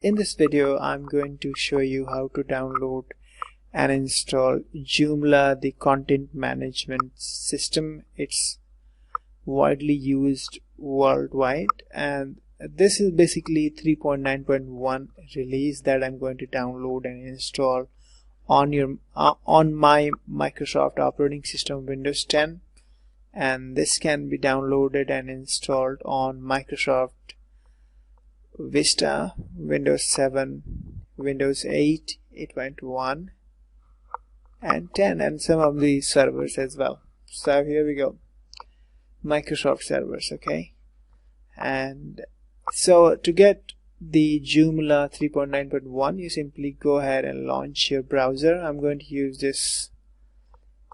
In this video, I'm going to show you how to download and install Joomla, the content management system. It's widely used worldwide, and this is basically 3.9.1 release that I'm going to download and install on my Microsoft operating system Windows 10, and this can be downloaded and installed on Microsoft Vista, Windows 7, Windows 8, 8.1 and 10, and some of the servers as well. So here we go, Microsoft servers. Okay, and so to get the Joomla 3.9.1, you simply go ahead and launch your browser. I'm going to use this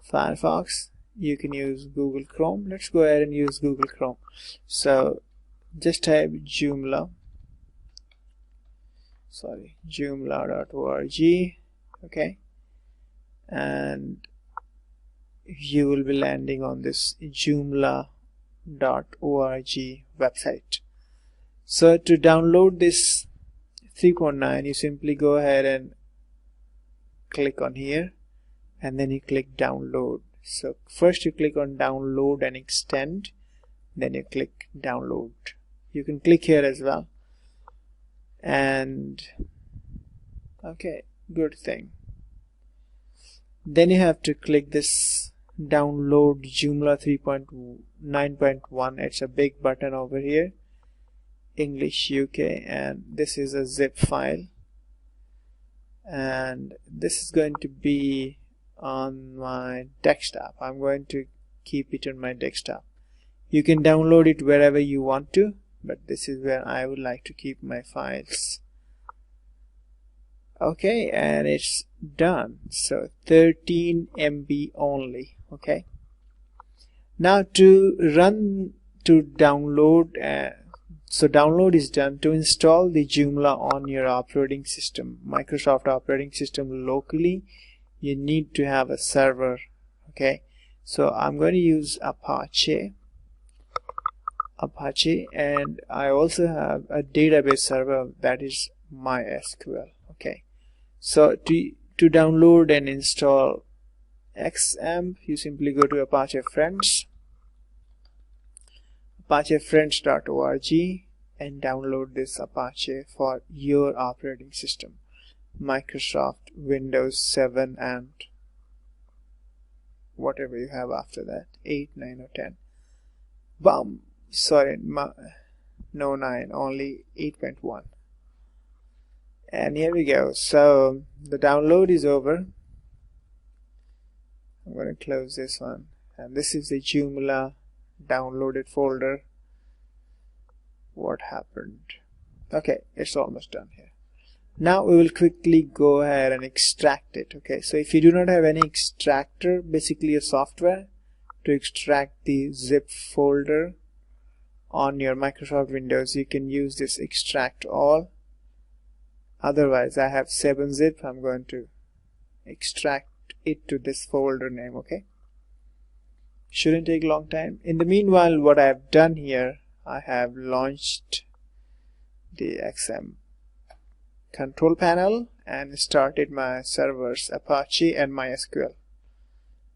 Firefox. You can use Google Chrome. Let's go ahead and use Google Chrome. So just type Joomla, joomla.org. okay, and you will be landing on this joomla.org website. So to download this 3.9, you simply go ahead and click on here, and then you click download. So first you click on download and extend, then you click download. You can click here as well, and okay, good thing. Then you have to click this download Joomla 3.9.1. it's a big button over here, English UK, and this is a zip file, and this is going to be on my desktop. I'm going to keep it on my desktop. You can download it wherever you want to, but this is where I would like to keep my files. Okay, and it's done. So 13 MB only. Okay, now to download, so download is done. To install the Joomla on your operating system, Microsoft operating system locally, you need to have a server. Okay, so I'm going to use Apache, and I also have a database server, that is MySQL. Okay, so to download and install Xampp, you simply go to Apache Friends, apachefriends.org, and download this Apache for your operating system, Microsoft Windows 7 and whatever you have after that, 8, 9 or 10. Boom. Sorry, no 9, only 8.1. And here we go. So the download is over. I'm going to close this one, and this is the Joomla downloaded folder. What happened? Okay, it's almost done here. Now we will quickly go ahead and extract it. Okay, so if you do not have any extractor, basically a software to extract the zip folder on your Microsoft Windows, you can use this extract all. Otherwise, I have 7-zip. I'm going to extract it to this folder name. Okay, shouldn't take a long time. In the meanwhile, what I have done here, I have launched the Xampp control panel and started my servers, Apache and MySQL.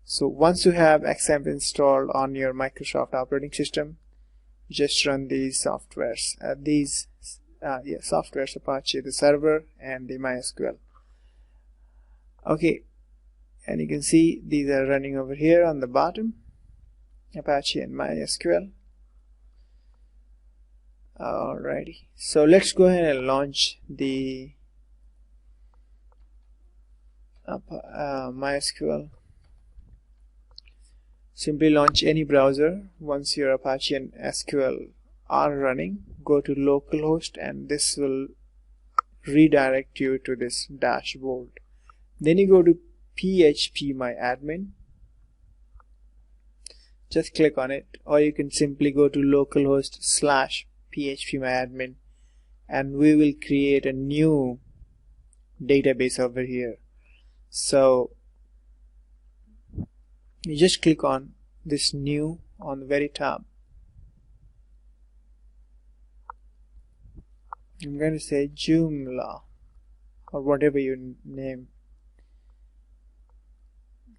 So once you have Xampp installed on your Microsoft operating system, just run these softwares, softwares, Apache, the server, and the MySQL. Okay, and you can see these are running over here on the bottom, Apache and MySQL. Alrighty, so let's go ahead and launch the MySQL. Simply launch any browser. Once your Apache and SQL are running, go to localhost, and this will redirect you to this dashboard. Then you go to phpMyAdmin. Just click on it, or you can simply go to localhost/phpMyAdmin, and we will create a new database over here. So you just click on this new on the very top. I'm going to say Joomla or whatever you name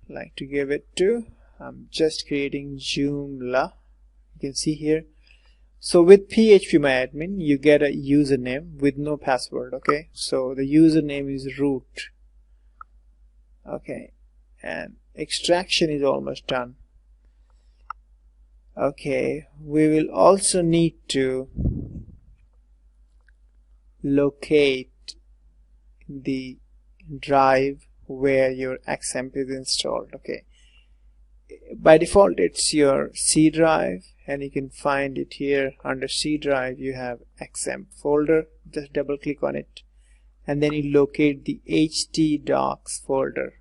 like to give it to. I'm just creating Joomla. You can see here. So with phpMyAdmin you get a username with no password. Okay, so the username is root. Okay, and extraction is almost done. Okay, we will also need to locate the drive where your Xampp is installed. Okay, by default it's your C drive, and you can find it here under C drive. You have Xampp folder. Just double click on it, and then you locate the htdocs folder.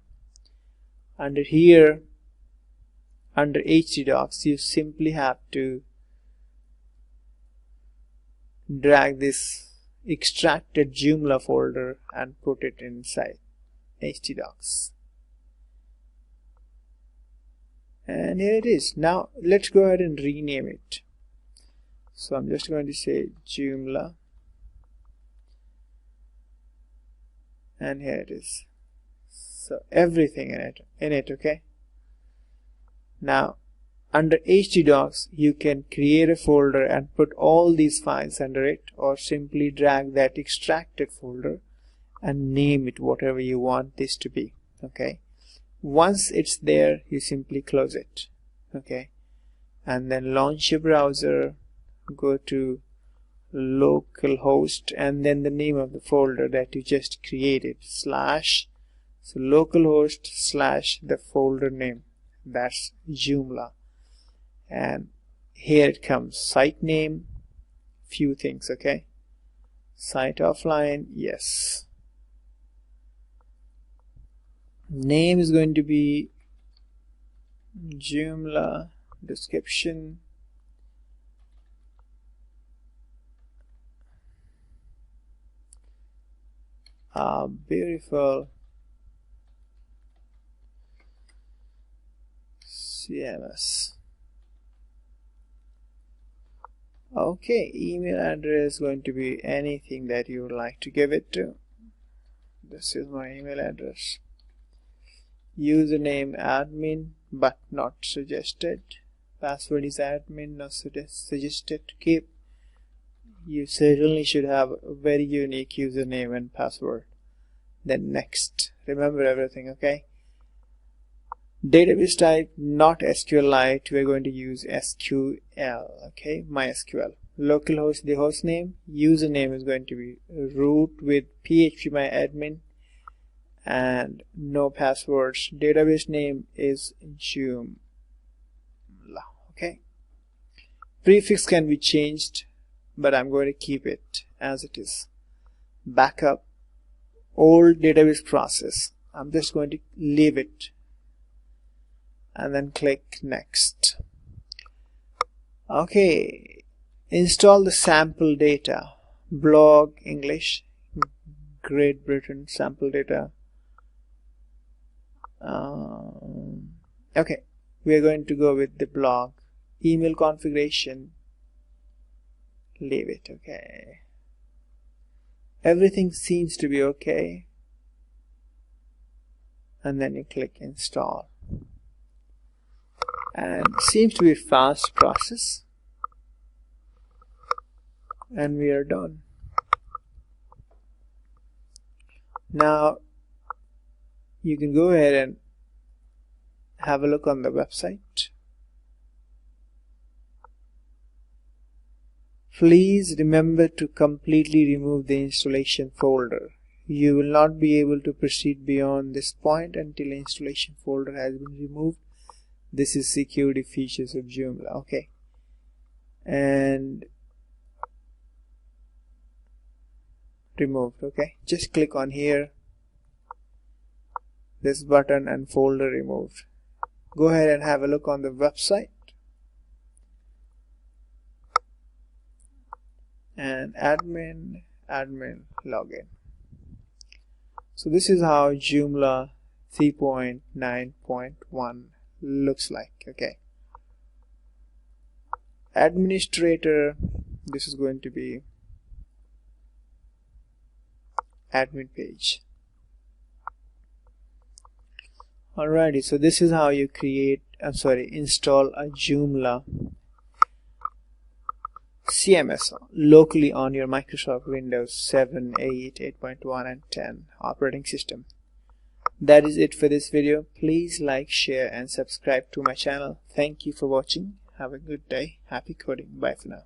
Under here, under htdocs, you simply have to drag this extracted Joomla folder and put it inside htdocs. And here it is. Now let's go ahead and rename it. So I'm just going to say Joomla, and here it is. So everything in it, okay. Now under htdocs you can create a folder and put all these files under it, or simply drag that extracted folder and name it whatever you want this to be. Okay, once it's there you simply close it. Okay, and then launch your browser, go to localhost, and then the name of the folder that you just created, slash, so localhost slash the folder name, that's Joomla. And here it comes, site name, few things. Okay, site offline, yes, name is going to be Joomla, description beautiful CMS. Okay, email address going to be anything that you would like to give it to. This is my email address. Username admin, but not suggested. Password is admin, not suggested to keep. You certainly should have a very unique username and password. Then next, remember everything. Okay, database type not SQLite, we're going to use SQL. Okay, MySQL. Localhost, the host name. Username is going to be root with phpMyAdmin and no passwords. Database name is Joomla. Okay, prefix can be changed, but I'm going to keep it as it is. Backup, old database process, I'm just going to leave it, and then click next. Okay, install the sample data, blog English, Great Britain sample data. Okay, we are going to go with the blog. Email configuration, leave it. Okay, everything seems to be okay, and then you click install, and it seems to be a fast process, and we are done. Now you can go ahead and have a look on the website. Please remember to completely remove the installation folder. You will not be able to proceed beyond this point until the installation folder has been removed. This is security features of Joomla. Okay, and removed. Okay, just click on here, this button, and folder removed. Go ahead and have a look on the website, and admin login. So this is how Joomla 3.9.1 looks like. Okay, administrator, this is going to be admin page. Alrighty, so this is how you install a Joomla CMS locally on your Microsoft Windows 7, 8, 8.1 and 10 operating system. That is it for this video. Please like, share and subscribe to my channel. Thank you for watching. Have a good day. Happy coding. Bye for now.